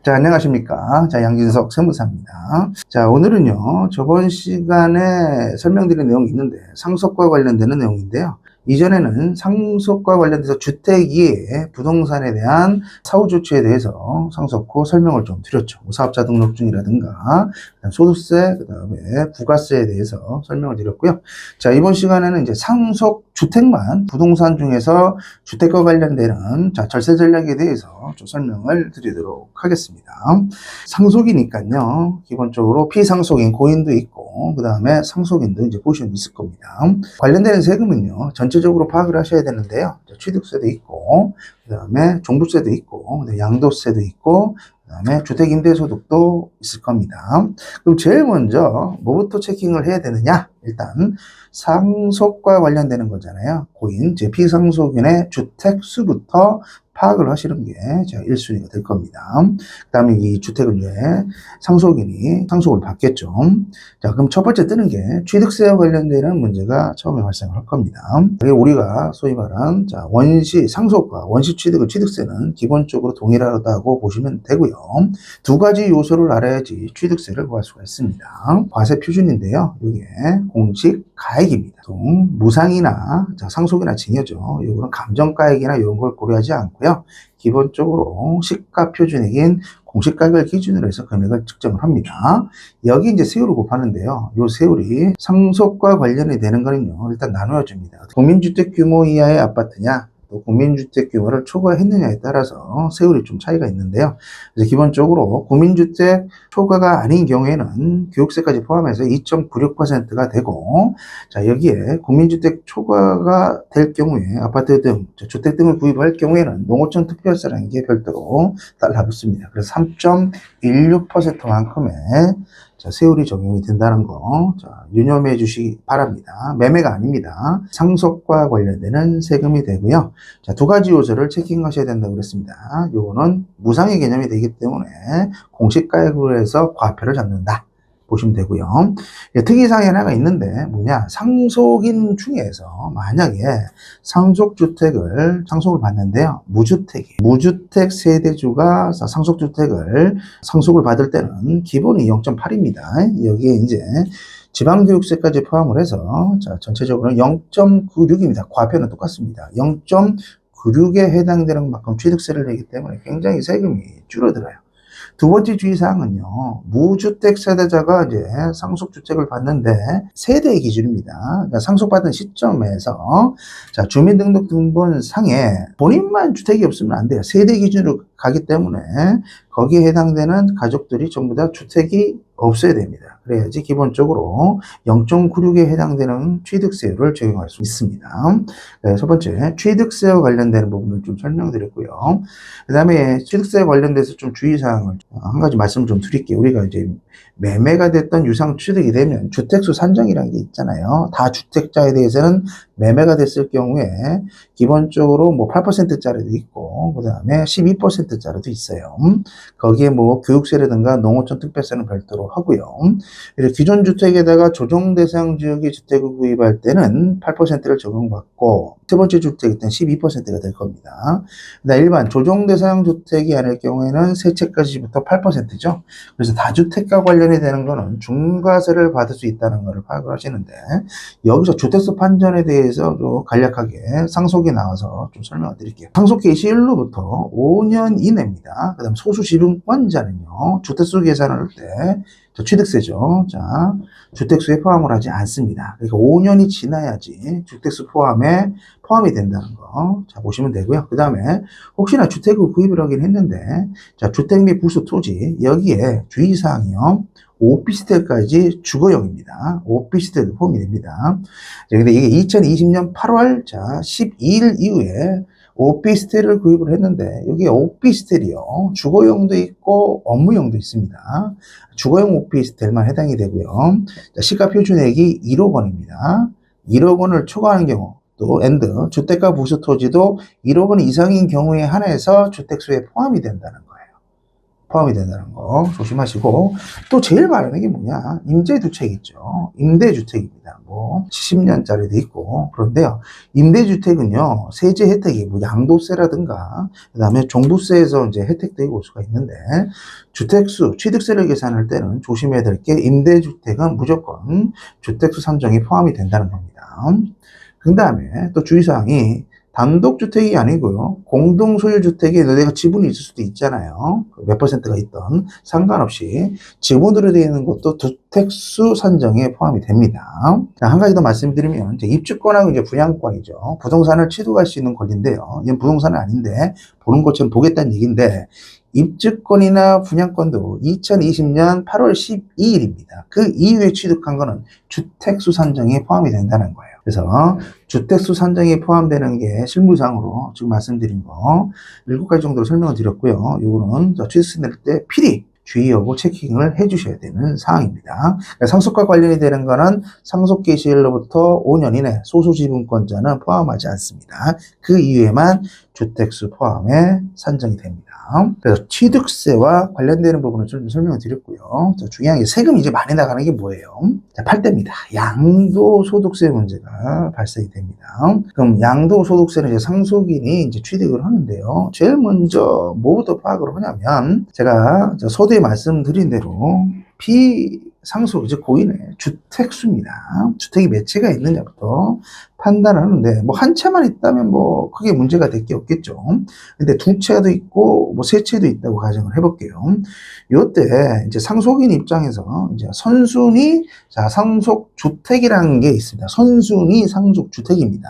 자, 안녕하십니까. 자, 양진석 세무사입니다. 자, 오늘은요, 저번 시간에 설명드린 내용이 있는데, 상속과 관련되는 내용인데요. 이전에는 상속과 관련돼서 주택 이외에 부동산에 대한 사후 조치에 대해서 상속 후 설명을 좀 드렸죠. 사업자 등록증이라든가, 소득세, 그 다음에 부가세에 대해서 설명을 드렸고요. 자, 이번 시간에는 이제 상속 주택만 부동산 중에서 주택과 관련되는 절세 전략에 대해서 좀 설명을 드리도록 하겠습니다. 상속이니까요, 기본적으로 피상속인 고인도 있고, 그 다음에 상속인도 이제 보시면 있을 겁니다. 관련되는 세금은요, 전체적으로 파악을 하셔야 되는데요. 취득세도 있고, 그 다음에 종부세도 있고, 양도세도 있고, 그 다음에 주택임대소득도 있을 겁니다. 그럼 제일 먼저 뭐부터 체킹을 해야 되느냐? 일단 상속과 관련되는 거잖아요. 고인, 즉 피상속인의 주택수부터 파악을 하시는 게 1순위가 될 겁니다. 그 다음에 이 주택을 위해 상속인이 상속을 받겠죠. 자, 그럼 첫 번째 뜨는 게 취득세와 관련되는 문제가 처음에 발생을 할 겁니다. 우리가 소위 말한 원시 상속과 원시 취득의 취득세는 기본적으로 동일하다고 보시면 되고요. 두 가지 요소를 알아야지 취득세를 구할 수가 있습니다. 과세 표준인데요. 이게 공식 가액입니다. 무상이나 상속이나 증여죠. 이거는 감정가액이나 이런 걸 고려하지 않고요. 기본적으로 시가 표준액인 공시가격을 기준으로 해서 금액을 측정을 합니다. 여기 이제 세율을 곱하는데요. 이 세율이 상속과 관련이 되는 거는요, 일단 나누어 줍니다. 국민주택 규모 이하의 아파트냐, 또 국민주택 규모를 초과했느냐에 따라서 세율이 좀 차이가 있는데요. 그래서 기본적으로 국민주택 초과가 아닌 경우에는 교육세까지 포함해서 2.96%가 되고, 자, 여기에 국민주택 초과가 될 경우에 아파트 등 주택 등을 구입할 경우에는 농어촌 특별세라는 게 별도로 달라붙습니다. 그래서 3.16%만큼의 세율이 적용이 된다는 거 유념해 주시기 바랍니다. 매매가 아닙니다. 상속과 관련되는 세금이 되고요. 자, 두 가지 요소를 체킹하셔야 된다고 그랬습니다. 요거는 무상의 개념이 되기 때문에 공시가액으로 해서 과표를 잡는다 보시면 되고요. 특이사항이 하나가 있는데 뭐냐, 상속인 중에서 만약에 상속을 받는데요, 무주택 세대주가 상속주택을 상속을 받을 때는 기본이 0.8입니다. 여기에 이제 지방교육세까지 포함을 해서 전체적으로 0.96입니다. 과표는 똑같습니다. 0.96에 해당되는 만큼 취득세를 내기 때문에 굉장히 세금이 줄어들어요. 두 번째 주의사항은요, 무주택 세대자가 이제 상속주택을 받는데 세대의 기준입니다. 그러니까 상속받은 시점에서 주민등록등본상에 본인만 주택이 없으면 안 돼요. 세대 기준으로 가기 때문에 거기에 해당되는 가족들이 전부 다 주택이 없어야 됩니다. 그래야지 기본적으로 0.96에 해당되는 취득세율을 적용할 수 있습니다. 첫 번째, 취득세와 관련되는 부분을 좀 설명드렸고요. 그 다음에 취득세와 관련돼서 좀 주의사항을 한 가지 말씀 좀 드릴게요. 우리가 이제 매매가 됐던 유상 취득이 되면 주택수 산정이라는 게 있잖아요. 다주택자에 대해서는 매매가 됐을 경우에 기본적으로 8%짜리도 있고, 그 다음에 12%짜리도 있어요. 거기에 교육세라든가 농어촌 특별세는 별도로 하고요. 기존 주택에다가 조정 대상 지역의 주택을 구입할 때는 8%를 적용받고, 세 번째 주택일 때는 12%가 될 겁니다. 일반 조정 대상 주택이 아닐 경우에는 세 채까지부터 8%죠. 그래서 다주택과 관련이 되는 거는 중과세를 받을 수 있다는 것을 파악을 하시는데, 여기서 주택수 판전에 대해서 좀 간략하게 상속이 나와서 좀 설명을 드릴게요. 상속 개시일로부터 5년 이내입니다. 그 다음 소수 지분권자는요, 주택수 계산을 할 때 취득세죠. 주택수에 포함을 하지 않습니다. 그러니까 5년이 지나야지 주택수 포함이 된다는 거. 보시면 되고요. 그 다음에 혹시나 주택을 구입을 하긴 했는데, 주택 및 부수 토지, 여기에 주의사항이요. 오피스텔까지 주거용입니다. 오피스텔도 포함이 됩니다. 근데 이게 2020년 8월 12일 이후에 오피스텔을 구입을 했는데, 여기 오피스텔이요, 주거용도 있고 업무용도 있습니다. 주거용 오피스텔만 해당이 되고요. 시가 표준액이 1억 원입니다. 1억 원을 초과하는 경우, 또 주택가 부수 토지도 1억 원 이상인 경우에 한해서 주택수에 포함이 된다는 거예요. 포함이 된다는 거 조심하시고, 또 제일 많은 게 뭐냐? 임대주택 있죠. 임대주택입니다. 뭐 70년짜리도 있고 그런데요. 임대주택은요, 세제 혜택이 뭐 양도세라든가 그다음에 종부세에서 이제 혜택들이 올 수가 있는데, 주택수, 취득세를 계산할 때는 조심해야 될 게 임대주택은 무조건 주택수 산정이 포함이 된다는 겁니다. 그 다음에 또 주의사항이 단독주택이 아니고요, 공동소유주택에 내가 지분이 있을 수도 있잖아요. 몇 퍼센트가 있던 상관없이 지분으로 되어 있는 것도 주택수 산정에 포함이 됩니다. 한 가지 더 말씀드리면, 이제 입주권하고 이제 분양권이죠. 부동산을 취득할 수 있는 권리인데요. 이건 부동산은 아닌데 보는 것처럼 보겠다는 얘기인데, 입주권이나 분양권도 2020년 8월 12일입니다. 그 이후에 취득한 거는 주택수 산정에 포함이 된다는 거예요. 그래서 주택수 산정에 포함되는 게 실무상으로 지금 말씀드린 거 7가지 정도로 설명을 드렸고요. 이거는 취득세 낼 때 필히 주의하고 체킹을 해주셔야 되는 사항입니다. 상속과 관련이 되는 거는 상속 개시일로부터 5년 이내 소수지분권자는 포함하지 않습니다. 그 이후에만 주택수 포함에 산정이 됩니다. 그래서 취득세와 관련되는 부분을 좀 설명을 드렸고요. 중요한 게 세금이 이제 많이 나가는 게 뭐예요? 자, 8대입니다. 양도소득세 문제가 발생이 됩니다. 그럼 양도소득세는 이제 상속인이 이제 취득을 하는데요. 제일 먼저 뭐부터 파악을 하냐면, 제가 서두에 말씀드린 대로 비상속, 이제 고인의 주택수입니다. 주택이 몇 채가 있느냐부터 판단을 하는데, 뭐 한 채만 있다면 뭐 크게 문제가 될 게 없겠죠. 근데 두 채도 있고 뭐 세 채도 있다고 가정을 해볼게요. 이때 이제 상속인 입장에서 이제 선순위 상속주택이라는 게 있습니다. 선순위 상속주택입니다.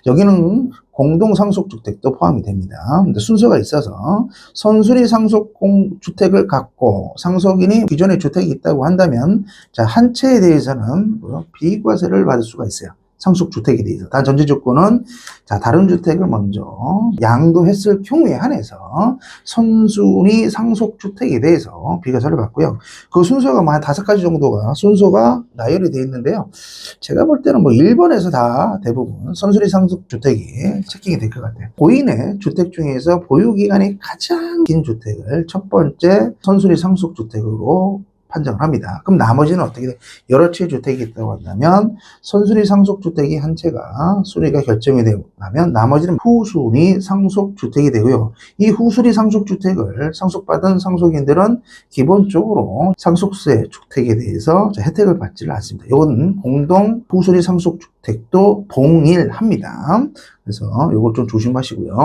여기는 공동상속주택도 포함이 됩니다. 근데 순서가 있어서 선순위 상속주택을 갖고 상속인이 기존에 주택이 있다고 한다면, 자, 한 채에 대해서는 비과세를 받을 수가 있어요. 상속주택에 대해서. 단 전제 조건은, 자, 다른 주택을 먼저 양도했을 경우에 한해서 선순위 상속주택에 대해서 비과세를 받고요. 그 순서가 한 5가지 정도가 순서가 나열이 되어 있는데요. 제가 볼 때는 뭐 1번에서 다 대부분 선순위 상속주택이 체킹이 될 것 같아요. 고인의 주택 중에서 보유기간이 가장 긴 주택을 첫 번째 선순위 상속주택으로 판정을 합니다. 그럼 나머지는 어떻게 돼? 여러 채 주택이 있다고 한다면 선순위 상속주택이 한 채가 순위가 결정이 되고 나면 나머지는 후순위 상속주택이 되고요. 이 후순위 상속주택을 상속받은 상속인들은 기본적으로 상속세 주택에 대해서 혜택을 받지를 않습니다. 이건 공동 후순위 상속주택도 동일합니다. 그래서 이걸 좀 조심하시고요.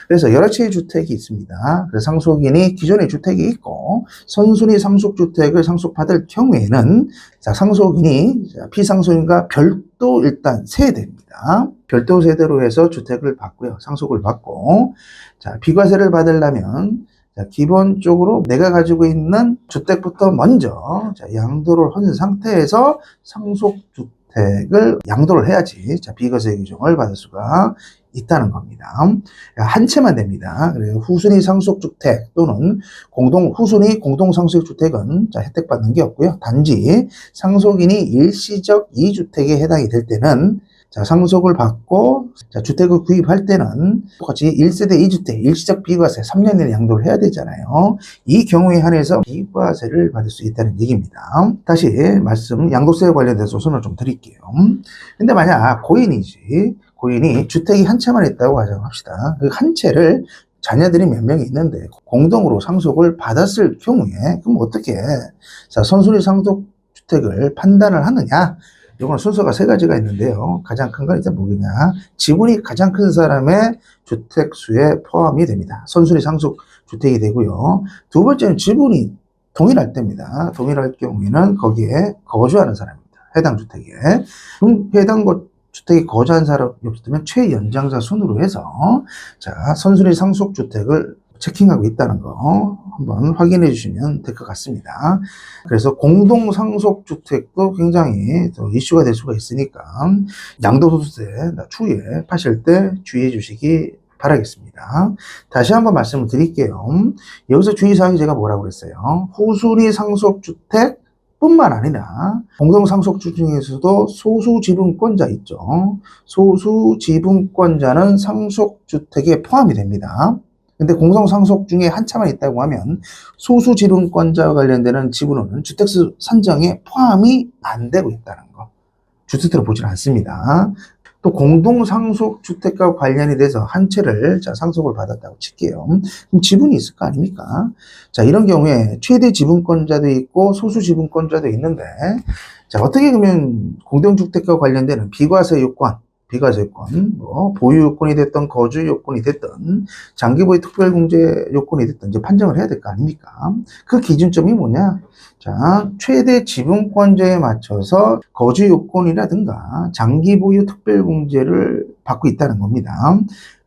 그래서 여러 채의 주택이 있습니다. 그래서 상속인이 기존에 주택이 있고 선순위 상속주택을 상속받을 경우에는, 자, 상속인이 피상속인과 별도 일단 세대입니다. 별도 세대로 해서 주택을 받고요. 상속을 받고, 자, 비과세를 받으려면, 자, 기본적으로 내가 가지고 있는 주택부터 먼저 양도를 한 상태에서 상속주택 을 양도를 해야지, 자, 비과세 규정을 받을 수가 있다는 겁니다. 한 채만 됩니다. 그래서 후순위 상속주택 또는 후순위 공동상속주택은 혜택받는 게 없고요. 단지 상속인이 일시적 2주택에 해당이 될 때는, 자, 상속을 받고 주택을 구입할 때는 똑같이 1세대 2주택 일시적 비과세 3년 내에 양도를 해야 되잖아요. 이 경우에 한해서 비과세를 받을 수 있다는 얘기입니다. 다시 말씀, 양도세와 관련된 소선을 좀 드릴게요. 근데 만약 고인이 주택이 한 채만 있다고 가정합시다. 그 한 채를 자녀들이 몇 명이 있는데 공동으로 상속을 받았을 경우에, 그럼 어떻게 자, 선순위 상속주택을 판단을 하느냐? 이건 순서가 3가지가 있는데요. 가장 큰 건 일단 뭐냐? 지분이 가장 큰 사람의 주택수에 포함이 됩니다. 선순위 상속주택이 되고요. 두 번째는 지분이 동일할 때입니다. 동일할 경우에는 거기에 거주하는 사람입니다. 해당 주택에. 그럼 해당 주택에 거주한 사람이 없으면 최연장자 순으로 해서, 자, 선순위 상속주택을 체킹하고 있다는 거 한번 확인해 주시면 될 것 같습니다. 그래서 공동상속주택도 굉장히 또 이슈가 될 수가 있으니까 양도소득세 추후에 파실 때 주의해 주시기 바라겠습니다. 다시 한번 말씀을 드릴게요. 여기서 주의사항이 제가 뭐라고 그랬어요? 후순위 상속주택 뿐만 아니라 공동상속주 중에서도 소수지분권자 있죠. 소수지분권자는 상속주택에 포함이 됩니다. 근데 공동상속 중에 한차만 있다고 하면 소수지분권자와 관련되는 지분은 주택수 산정에 포함이 안 되고 있다는 거. 주택수로 보질 않습니다. 또 공동상속주택과 관련이 돼서 한 채를 상속을 받았다고 칠게요. 그럼 지분이 있을 거 아닙니까? 자, 이런 경우에 최대 지분권자도 있고 소수 지분권자도 있는데, 자, 어떻게 그러면 공동주택과 관련되는 비과세 요건, 뭐 보유 요건이 됐던 거주 요건이 됐던 장기보유 특별공제 요건이 됐던 이제 판정을 해야 될 거 아닙니까? 그 기준점이 뭐냐? 자, 최대 지분권자에 맞춰서 거주 요건이라든가 장기 보유 특별공제를 받고 있다는 겁니다.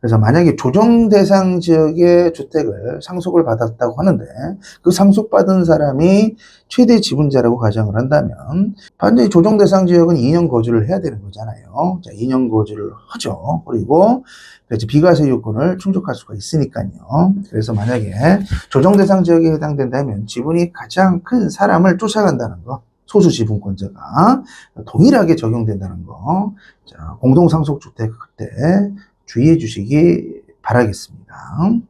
그래서 만약에 조정 대상 지역의 주택을 상속을 받았다고 하는데 그 상속받은 사람이 최대 지분자라고 가정을 한다면 반드시 조정 대상 지역은 2년 거주를 해야 되는 거잖아요. 자, 2년 거주를 하죠. 그리고 비과세 요건을 충족할 수가 있으니까요. 그래서 만약에 조정 대상 지역에 해당된다면 지분이 가장 큰 사람을 쫓아간다는 거. 소수 지분권자가 동일하게 적용된다는 거. 자, 공동상속주택 때 주의해 주시기 바라겠습니다.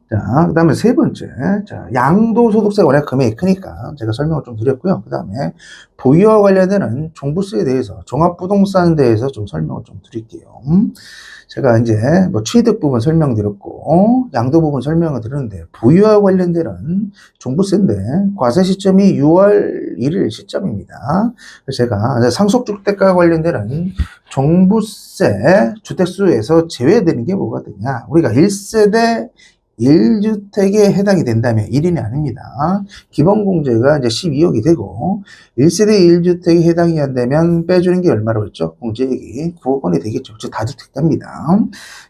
자, 그 다음에 세 번째. 자, 양도소득세 원래 금액이 크니까 제가 설명을 좀 드렸고요. 그 다음에 보유와 관련되는 종부세에 대해서, 종합부동산에 대해서 좀 설명을 좀 드릴게요. 제가 이제 뭐 취득 부분 설명드렸고, 양도 부분 설명을 드렸는데, 보유와 관련되는 종부세인데, 과세 시점이 6월 1일 시점입니다. 그래서 제가 상속주택과 관련되는 종부세 주택수에서 제외되는 게 뭐가 되냐. 우리가 1세대 1주택에 해당이 된다면 1인이 아닙니다. 기본공제가 이제 12억이 되고 1세대 1주택에 해당이 안 되면 빼주는 게 얼마라고 했죠? 공제액이 9억 원이 되겠죠. 즉 다주택자입니다.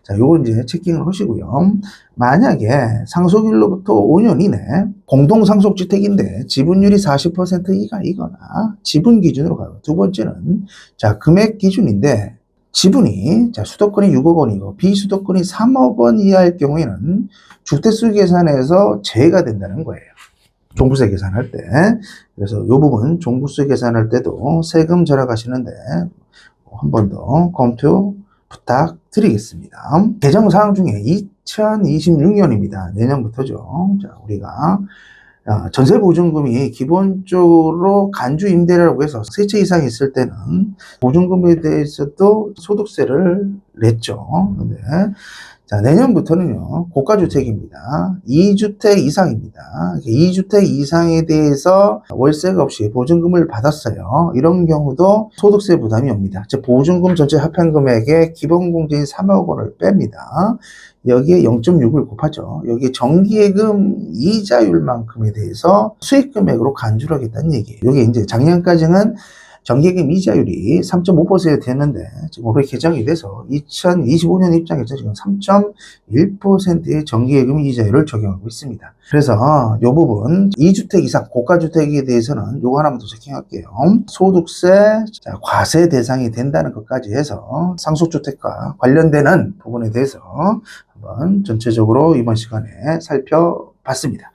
자, 요건 이제 체킹을 하시고요. 만약에 상속일로부터 5년 이내 공동상속주택인데 지분율이 40% 이거나 지분 기준으로 가요. 두 번째는 자, 금액 기준인데 지분이 자, 수도권이 6억 원이고 비수도권이 3억 원 이하일 경우에는 주택수 계산에서 제외가 된다는 거예요. 종부세 계산할 때. 그래서 이 부분 종부세 계산할 때도 세금 절약하시는데 한 번 더 검토 부탁드리겠습니다. 개정 사항 중에 2026년입니다. 내년부터죠. 자, 우리가 전세보증금이 기본적으로 간주 임대라고 해서 세 채 이상 있을 때는 보증금에 대해서도 소득세를 냈죠. 근데 자, 내년부터는요, 고가주택입니다. 2주택 이상입니다. 2주택 이상에 대해서 월세가 없이 보증금을 받았어요. 이런 경우도 소득세 부담이 옵니다. 즉, 보증금 전체 합한 금액의 기본공제인 3억 원을 뺍니다. 여기에 0.6을 곱하죠. 여기에 정기예금 이자율만큼에 대해서 수익금액으로 간주를 하겠다는 얘기예요. 여기 이제 작년까지는 정기예금 이자율이 3.5%였는데 지금 올해 개정이 돼서 2025년 입장에서 지금 3.1%의 정기예금 이자율을 적용하고 있습니다. 그래서 이 부분 2주택 이상 고가주택에 대해서는 이거 하나만 더 체킹할게요. 소득세 과세 대상이 된다는 것까지 해서 상속주택과 관련되는 부분에 대해서 한번 전체적으로 이번 시간에 살펴봤습니다.